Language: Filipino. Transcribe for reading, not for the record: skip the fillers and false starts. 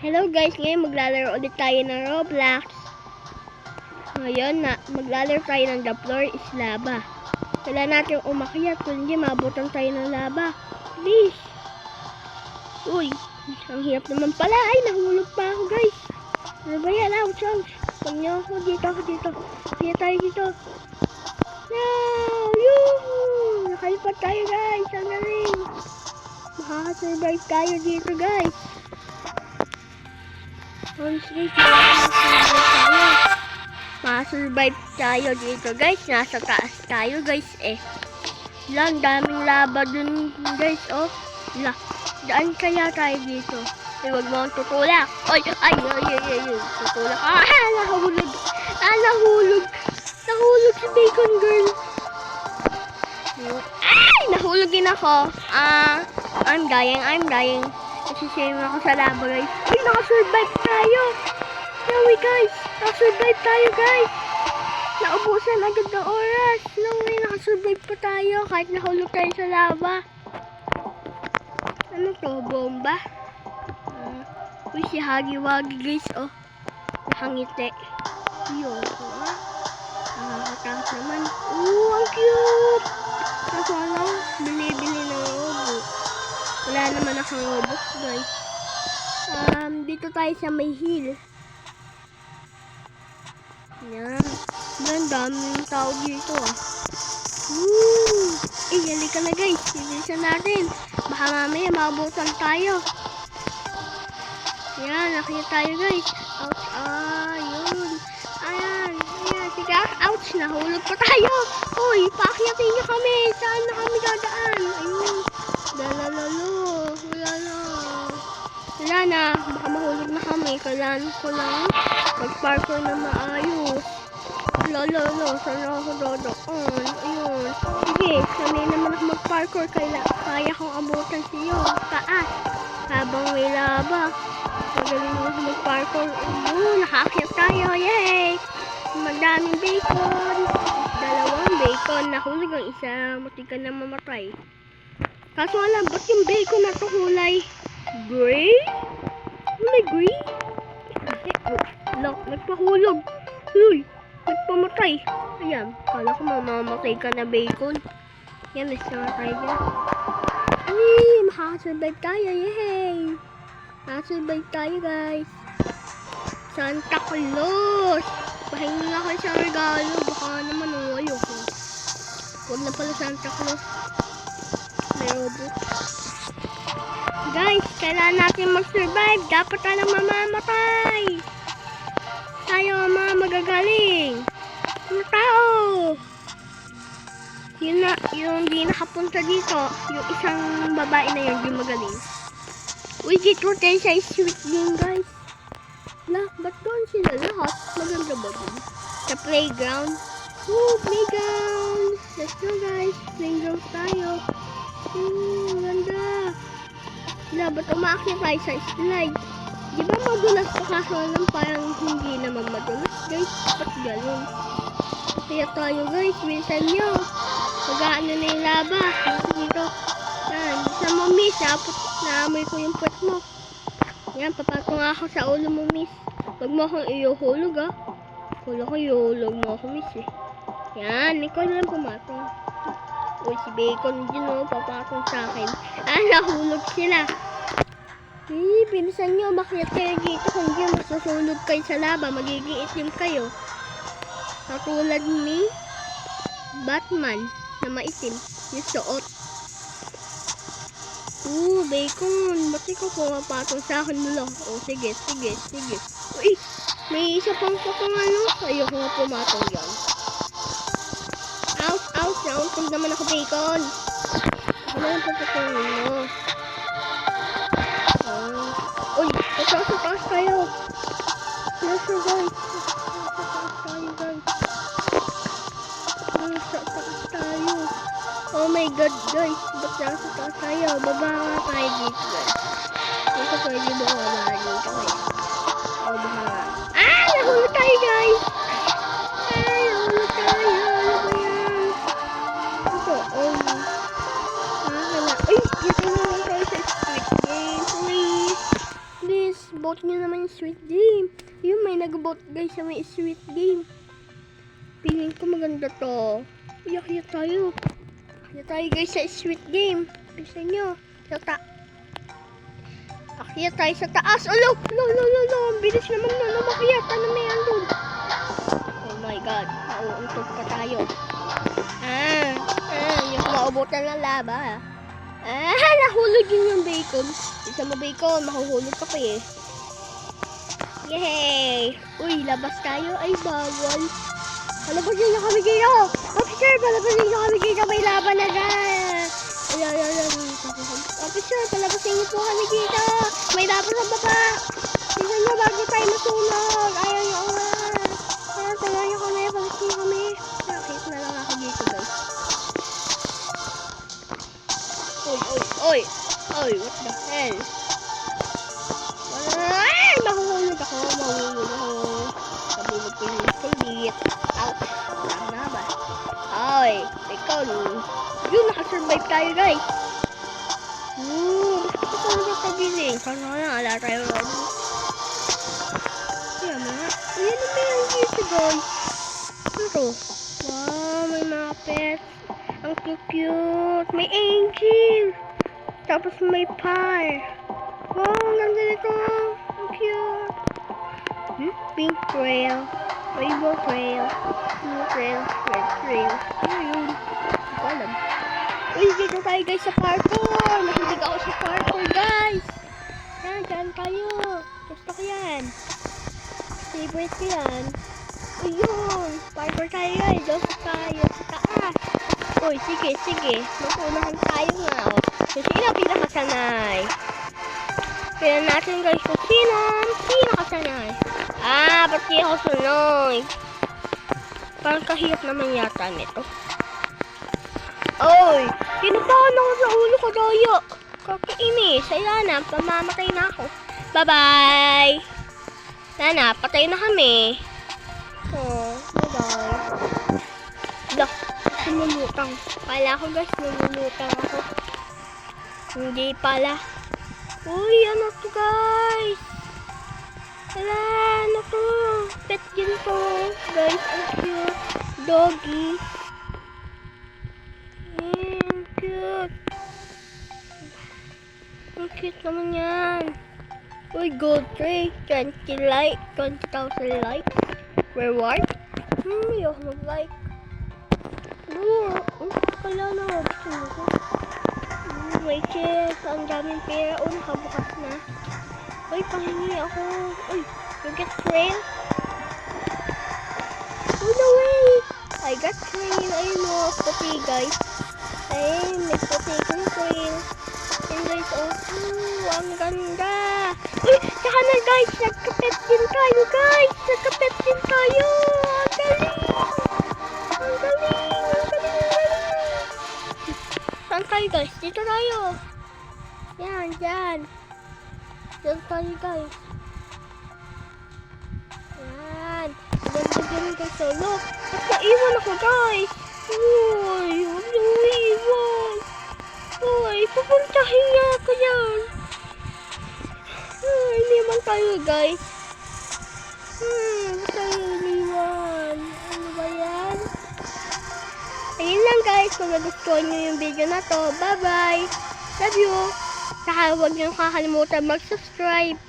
Hello guys, ngayon maglalaro ulit tayo ng Roblox. Ngayon maglalaro tayo ng The Floor is Lava. Kailangan natin umakyat, kung hindi mabutan tayo ng lava. Please. Uy, ang hirap naman pala. Ay, nahulog pa ako guys. Ano ba yan? Ouch, ouch. Huwag niyo ako dito, Kaya tayo dito. No! Yoo! Nakalipad tayo guys. Ang galing. Makakasurvive tayo dito guys. Honestly, makasurvive tayo dito guys. Nasa taas tayo guys eh. Lang, daming lava dun guys oh. La, daan kaya tayo dito. Eh, wag mo akong tutulak. Ay. Tutulak. Nahulog. Nahulog si Bacon Girl. Ay, nahulog din ako. I'm dying. Nasisave ako sa lava guys. Ay, nakasurvive tayo. No way guys. Nakasurvive tayo guys. Naubusan agad ng oras. No way, nakasurvive pa tayo. Kahit nahulog tayo sa lava. Ano to? Bomba? Uy, si Huggy Wuggy guys. Oh. Nakangiti. Yun. Nakakatakot naman. Ang cute. Kaso ano? Bili-bili ng robot. Wala naman akong robot guys. Dito tayo sa may hill. Yan. Ang daming tao dito ah. Halika na guys. Bilisan natin. Baka mamaya mabutan tayo. Yan, nakita tayo guys. Ouch. Yun. Ayan. Sige. Ouch. Nahulog pa tayo. Uy, paakyatin niyo kami. Saan na kami dadaan? Ayun. Dalalalo. Wala na. Baka mahulog na kami. Kailangan ko lang mag-parkour na maayos. Lolo. Saan ako dodoon? Ayun. Sige. Sanay naman ako mag-parkour. Kaya kong abutan siyo. Taas. Habang may lava. Magaling mo ako mag-parkour. Nakaakyat tayo. Yay! Madaming bacon. Dalawang bacon. Nahulog ang isa. Matikan na mamatay. Kaso alam, ba't yung bacon na to kulay gray? Kulay gray? Look, nagpahulog. Uy, nagpamatay. Ayan, kala ko mamamatay ka na bacon. Yan, let's namatay dyan. Uy, makakasurvive tayo. Yay! Makakasurvive tayo guys. Santa Claus! Pahingi nga kayo sa regalo. Baka naman uwayo ko. Huwag na pala Santa Claus. May robot. Guys, kailangan natin mag-survive. Dapat tayo mamamatay. Tayo ang mga magagaling. Mga tao. Yung di nakapunta dito. Yung isang babae na yun, yung magaling. Uy, dito tayo sa sweet game guys. Ba't doon sila lahat? Maganda ba doon? Sa playground. Playground. Let's go guys. Playground tayo. Ganda. Ba't umaakit tayo sa slide? Di ba madulas pa kaso lang parang hindi naman madulas guys? Ba't ganun? Kaya tayo guys, bilisan nyo. Mag-aano na yung lava. Dito. Yan. Bisa mo miss. Naamoy ko yung puwet mo. Yan, papato nga ako sa ulo mo miss. Huwag mo akong iuhulog ah. Hulo ko iuhulog mo ako miss eh. Yan, ikaw lang pumatong. Uy, si Bacon dyan o, papatong sa akin. Nahulog sila. Bilisan nyo, makiat kayo dito. Kung di masusunod kayo sa lava, magiging itim kayo. Katulad ni Batman na maitim. Yung suot. Bacon. Ba't ikaw pumapatong sa akin mo lang? Sige. Uy, may isa pang ano. Ayoko nga pumatong yan. Ouch. Nauntog naman ako, Bacon. Ako na lang papatungin mo. Uy, sa taas tayo. Nasa guys. Nasa taas tayo. Oh my god guys. Ba't nasa taas tayo? Baba nga tayo dito guys. Dito pwede ba wala dito guys? Baba nga. Nahulog tayo guys. Nahulog tayo. Ano ba yan? Ito, Ay, dito naman tayo sa street. i-vote nyo naman yung sweet game. Yun, may nag-vote guys sa may sweet game. Piling ko maganda to. Iyak tayo. Iyak tayo guys sa sweet game. Bisa nyo. Akyat tayo sa taas. Alo! Ang bilis naman na lumakyat. Ano na yan doon? Oh my god. Nauuntog pa tayo. Yung maubutan ng laba. Nahulog yun yung bacon. Isa mo bacon, mahuhulog ka pa eh. Yay! Uy, labas tayo. Ay, bawal. Palabasin niyo kami dito. Officer, palabasin niyo kami dito. May laban na dyan. Officer, palabasin niyo po kami dito. May laban sa baba. Tingnan niyo bago tayo masunog. Ayaw niyo nga. Tagal niyo kami. Palabasin niyo kami. Nakit na lang ako dito guys. Oy, what the hell? Mahuhulog ako. Sabulog ko yung kulit. Ouch. Tama ba? Ay, ikaw. Yun, nakasurvive tayo guys. Gusto ko na kabiling. Sana na, ala tayo. Yan na. Ayan na meron dito guys. Ano to? Wow, may mga pets. Ang cute. May angel. Tapos may pie. Wow, ang ganda nito. Ang cute. Pink trail. Rainbow trail. Blue trail. Red trail. Ano yun? Hindi ko alam. Uy, dito tayo guys sa parkour. Mahilig ako sa parkour guys. Yan, dyan tayo. Gusto ko yan. Favorite ko yan. Uy, yun. Parkour tayo guys. Gusto tayo sa taas. Uy, sige. Magpunahan tayo nga. So, sino pinakasanay? Kaya natin guys kung sino kasanay. Ba't di ako sunod? Parang kahirap naman yata nito. Oy, kinabahan ako sa ulo ko, Doyo. Kakainis. Ayan na, pamamatay na ako. Bye-bye. Ayan na, patay na kami. Bye-bye. Lumulutang. Pala ako guys, lumulutang ako. Hindi pala. Uy, ano to guys? Wala, ano to? Pet din to. Guys, ang cute. Doggy. Cute. Ang cute naman yan. Uy, gold tray. 20,000 likes. Reward? Ayaw mag-like. Kala na. Gusto mo ko. May chest. Ang daming pera. Nakabukas na. Uy, pahingi ako. Uy, you get trail? Oh, no way! I got trail. Ayun o, puti guys. Ayun, may puti kong trail. And guys, ang ganda. Uy, saka na guys, nagkapet din tayo guys. Nagkapet din tayo. Ang galing. Saan tayo guys? Dito tayo. Yan, dyan. Diyan tayo guys. Yan. Ganda guys. So look. At naiwan ako guys. Uy. Naiwan. Uy. Pupuntahin niya ako yan. Iniwan tayo guys. Ba't tayo iniwan? Ano ba yan? Ayun lang guys. Kung nagustuhan nyo yung video na to. Bye bye. Love you. Saka huwag nyo kakalimutan mag-subscribe.